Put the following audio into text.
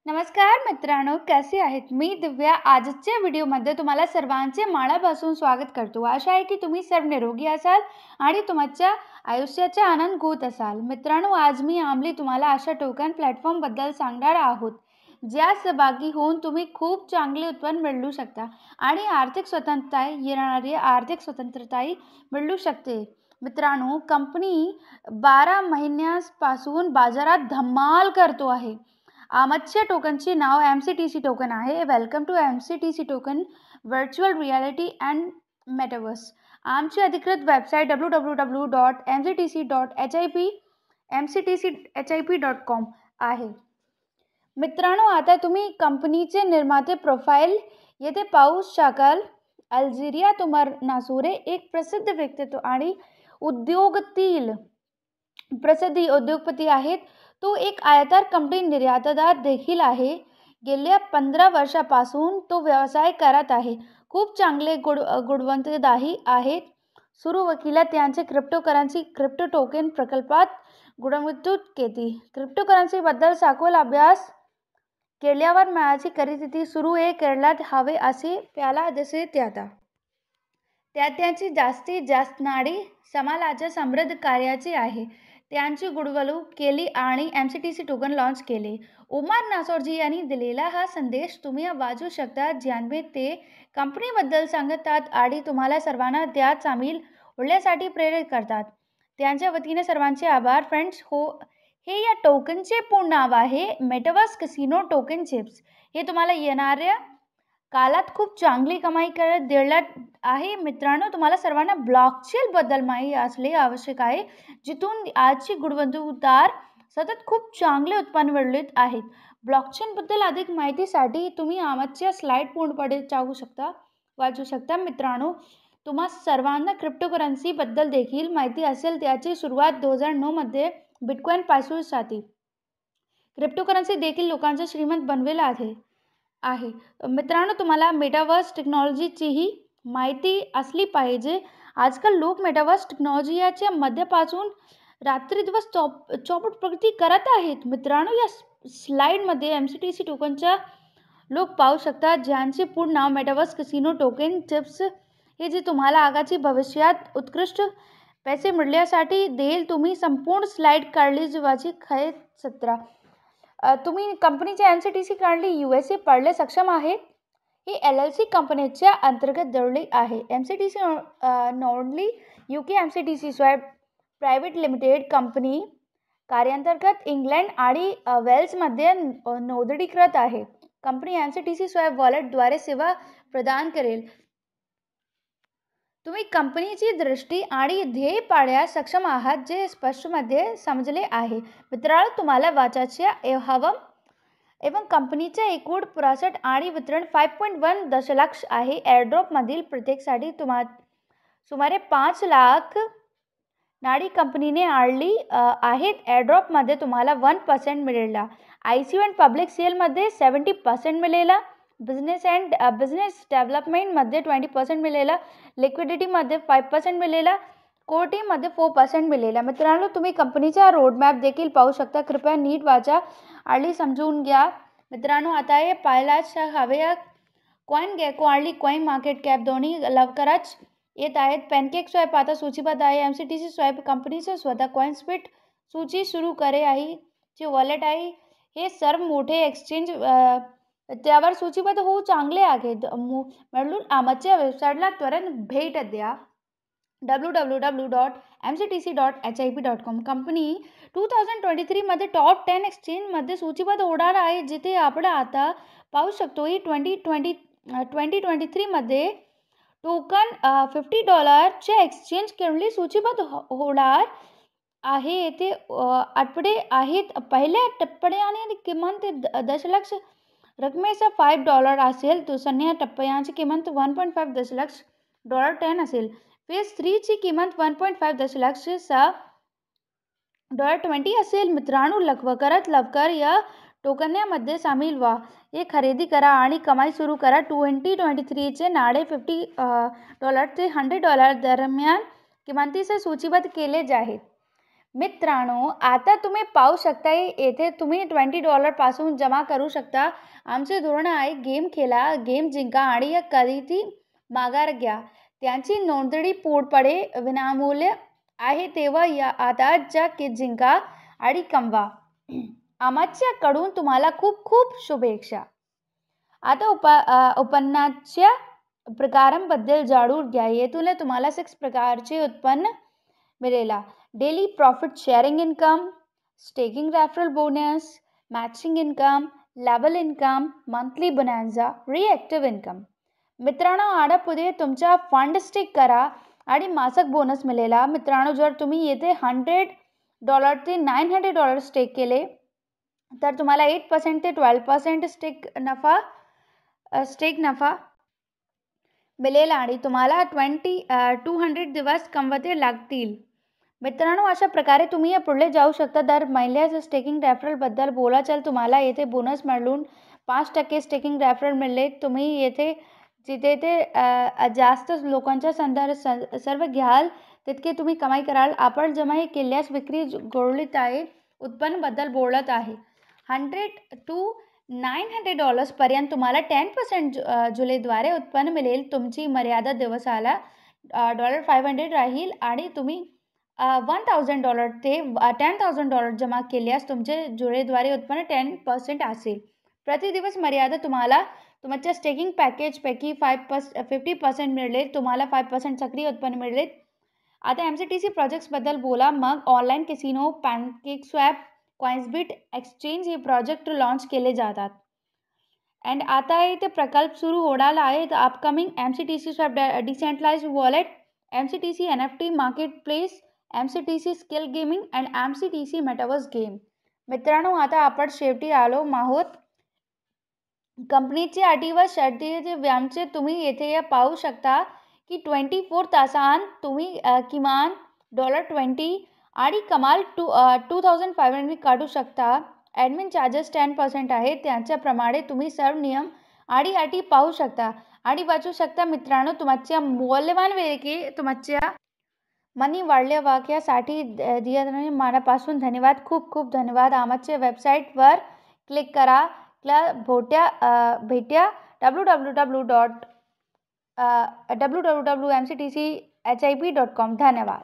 नमस्कार मित्रांनो, कसे आहेत? मी दिव्या आजच्या व्हिडिओमध्ये तुम्हाला सर्वांचे मनापासून स्वागत करतो. आशा आहे की तुम्ही सर्व निरोगी असाल आणि तुमच्या आयुष्याचा आनंद घेत असाल. मित्रांनो, आज मी तुम्हाला अशा टोकन प्लॅटफॉर्मबद्दल सांगणार आहोत, ज्या सहभागी होऊन तुम्ही खूप चांगले उत्पन्न मिळवू शकता आणि आर्थिक स्वतंत्रताही मिळवू शकते. मित्रांनो, कंपनी 12 महिन्यांपासून बाजारात धमाल करतो आहे. आमच्या टोकनचे नाव MCTC टोकन आहे. Welcome to MCTC token virtual reality and metaverse. आमची अधिकृत वेबसाईट www.mctc.hip.com आहे. मित्रांनो, आता तुम्ही कंपनीचे निर्माते प्रोफाईल येथे पाहू शकाल. अल्जिरिया तुमर नासुरे एक प्रसिद्ध व्यक्तित्व आणि उद्योगातील प्रसिद्ध उद्योगपती आहेत. तो एक आयतर कंपनी निर्यातदार देखील आहे. गेल्या 15 वर्षापासून तो व्यवसाय करत आहे. खूप चांगले गुणवत्तादायी आहेत. सुरू वकिला त्यांचे क्रिप्टो टोकन प्रकल्पात गुंतवणूक केली. क्रिप्टोकरन्सीबद्दल सखोल अभ्यास केल्यावर माझी खरेदी सुरू करायला हवे असे मला दिसते. त्यांची जास्तीत जास्त नाडी समाजाच्या समृद्ध कार्याची आहे. त्यांची गुंतवणूक केली आणि MCTC टोकन लॉन्च केले. उमर नासोरजी यांनी दिलेला हा संदेश तुम्ही वाचू शकता, ज्यामध्ये ते कंपनीबद्दल सांगतात आणि तुम्हाला सर्वांना त्यात सामील होण्यासाठी प्रेरित करतात. त्यांच्या वतीने सर्वांचे आभार फ्रेंड्स. हे या टोकनचे पूर्ण नाव आहे मेटावर्स कसिनो टोकन चिप्स. हे तुम्हाला येणाऱ्या कालात खूप चांगली कमाई करत देणार आहे. मित्रांनो, तुम्हाला सर्वांना ब्लॉकचेन बद्दल माहिती असणे आवश्यक आहे, जिथून आजची गुंतवणूकदार सतत खूप चांगले उत्पन्न मिळवत आहेत. ब्लॉकचेन बद्दल अधिक माहितीसाठी तुम्ही आमच्या स्लाइड पूर्णपणे वाचू शकता. मित्रांनो, तुम्हा सर्वांना क्रिप्टोकरन्सी बद्दल देखील माहिती असेल. त्याची सुरुवात 2009 मध्ये बिटकॉइन पासून झाली. क्रिप्टोकरन्सी देखील लोकांचे श्रीमंत बनवले आहे. मित्रांनो, तुम्हाला मेटावर्स टेक्नॉलॉजीचीही माहिती असली पाहिजे. आजकाल लोक मेटावर्स टेक्नॉलॉजीच्या मध्यपासून रात्रंदिवस चौपट प्रगती करत आहेत. मित्रांनो, या स्लाइडमध्ये MCTC टोकनच्या लोक पाहू शकतात, ज्यांचे पूर्ण नाव मेटावर्स कसिनो टोकन चिप्स हे जे तुम्हाला आगामी भविष्यात उत्कृष्ट पैसे मिळण्यासाठी देईल. तुम्ही संपूर्ण स्लाइड काढली जीवाची खय 17. तुम्ही कंपनीचे MCTC करंटली USA पडले सक्षम आहेत. ही LLC कंपनीच्या अंतर्गत दरली आहे. MCTC नोंदणी UK MCTC स्वायत्त प्रायव्हेट लिमिटेड कंपनी कार्यांतर्गत इंग्लंड आणि वेल्समध्ये नोंदणीकृत आहे. कंपनी MCTC स्वायत्त वॉलेटद्वारे सेवा प्रदान करेल. तुम्ही कंपनीची दृष्टी आणि ध्येय पाळण्यास सक्षम आहात, जे स्पष्टमध्ये समजले आहे. मित्रांनो, तुम्हाला वाचायचे हवं एवं कंपनीचे एकूण प्रॉफिट आणि वितरण 5.1 दशलक्ष आहे. एअरड्रॉपमधील प्रत्येकासाठी सुमारे 5 लाख नाडी कंपनीने आणली आहेत. एअरड्रॉपमध्ये तुम्हाला 1% मिळेल. ICO अँड पब्लिक सेलमध्ये 70% मिळेल. बिझनेस डेव्हलपमेंटमध्ये 20% मिळेल. लिक्विडिटीमध्ये 5% मिळेल. कोटीमध्ये 4% मिळेल. मित्रांनो, तुम्ही कंपनीचा रोडमॅप देखील पाहू शकता. कृपया नीट वाचा आणि समजून घ्या. मित्रांनो, आता हे पाहायलाच हवे. कॉइन गेको आणि कॉइन मार्केट कॅप दोन्ही लवकरच येत आहेत. पॅनकेक स्वॅप आता सूचीबद्ध आहे. MCTC स्वॅप कंपनीचे स्वतः कॉइन स्पीट सूची सुरू करे आहे, जे वॉलेट आहे. हे सर्व मोठे एक्सचेंज त्यावर सूचीबद्ध होऊ चांगले आहेत. म्हणून आमच्या वेबसाईटला त्वरित भेट द्या. www.mctc.hip.com. कंपनी 2023 मध्ये टॉप 10 एक्सचेंजमध्ये सूचीबद्ध होणार आहे, जिथे आपण आता पाहू शकतो. ही 2023 मध्ये टोकन $50 एक्सचेंज करंटली सूचीबद्ध होणार आहे. येथे आठवडे आहेत. पहिल्या टप्प्याने किंमत दशलक्ष रकमेचा $5 असेल. दुसऱ्या टप्प्याची किंमत 1.5 दशलक्ष $10 असेल. फेज 3 ची किंमत 1.5 दशलक्ष $20 असेल. मित्रांनो, लवकर या टोकनमध्ये सामील व्हा. हे खरेदी करा आणि कमाई सुरू करा. 2023 चे नाडे $50 ते $100 दरम्यान किंमतीचे सूचीबद्ध केले आहेत. मित्रांनो, आता तुम्ही पाहू शकता येथे तुम्ही $20 पासून जमा करू शकता. आमचे धोरण आहे गेम खेळा, गेम जिंका आणि या खरेदी माघार घ्या. त्यांची नोंदणी पुढे विनामूल्य आहे तेव्हा या आताच्या जिंका आणि कमवा. आमच्याकडून तुम्हाला खूप खूप शुभेच्छा. आता उत्पन्नाच्या प्रकारांबद्दल जाणून घ्या. येथून तुम्हाला 6 प्रकारचे उत्पन्न मिळेल. Daily profit sharing income, staking referral bonus, matching income, लेबल income, monthly bonanza, reactive income. मित्रांनो, आता पुढे तुमचा फंड स्टेक करा आणि मासिक बोनस मिळेल. मित्रांनो, जर तुम्ही येथे $100 ते $900 स्टेक केले तर तुम्हाला 8% ते 12% स्टेक नफा मिळेल आणि तुम्हाला 200 दिवस कमवावे लागतील. मित्रांनो, अशा प्रकारे तुम्ही पुढे जाऊ शकता. दर महिन्याच्या स्टेकिंग रेफरलबद्दल बोलायचं तुम्हाला येथे बोनस मिळून 5% स्टेकिंग रेफरल मिळेल. तुम्ही येथे जिथे ते जास्त लोकांच्या सर्व घ्याल तितके तुम्ही कमाई कराल. आपण जमा केल्यास विक्री गोळीत आहे. उत्पन्नाबद्दल बोलत आहे. $100 to $900 पर्यंत तुम्हाला 10% जुलैद्वारे उत्पन्न मिळेल. तुमची मर्यादा दिवसाला $500 राहील आणि तुम्ही $1,000 ते $10,000 जमा केल्यास तुमचे जुलैद्वारे उत्पन्न 10% असेल. प्रति दिवस मर्यादा तुम्हाला तुमच्या स्टेकिंग पॅकेजपैकी 50% मिळेल. तुम्हाला 5% सक्रिय उत्पन्न मिळेल. आता MCTC प्रोजेक्ट्सबद्दल बोला. मग online casino, PancakeSwap, Coinsbit exchange हे प्रोजेक्ट लॉन्च केले जातात. अँड आता इथे प्रकल्प सुरू होणार आहे. Upcoming MCTC swap decentralised wallet, MCTC NFT marketplace, MCTC skill gaming and MCTC metaverse game. मित्रांनो, आता आपण शेवटी आलो आहोत. कंपनीचे अटी व शर्तीचे व्यायामचे तुम्ही येथे पाहू शकता की 24 तासांत तुम्ही किमान $20 आणि कमाल 2,500 काढू शकता. ॲडमिन चार्जेस 10% आहेत. त्यांच्याप्रमाणे तुम्ही सर्व नियम आणि अटी पाहू शकता आणि वाचू शकता. मित्रांनो, तुमच्या मौल्यवान वेळेचे तुमच्या मनी वाढल्या वाक्यासाठी दिल्याने मनापासून धन्यवाद. खूप खूप धन्यवाद. आमच्या वेबसाईटवर क्लिक करा. भेट्या www.mctchip.com. धन्यवाद.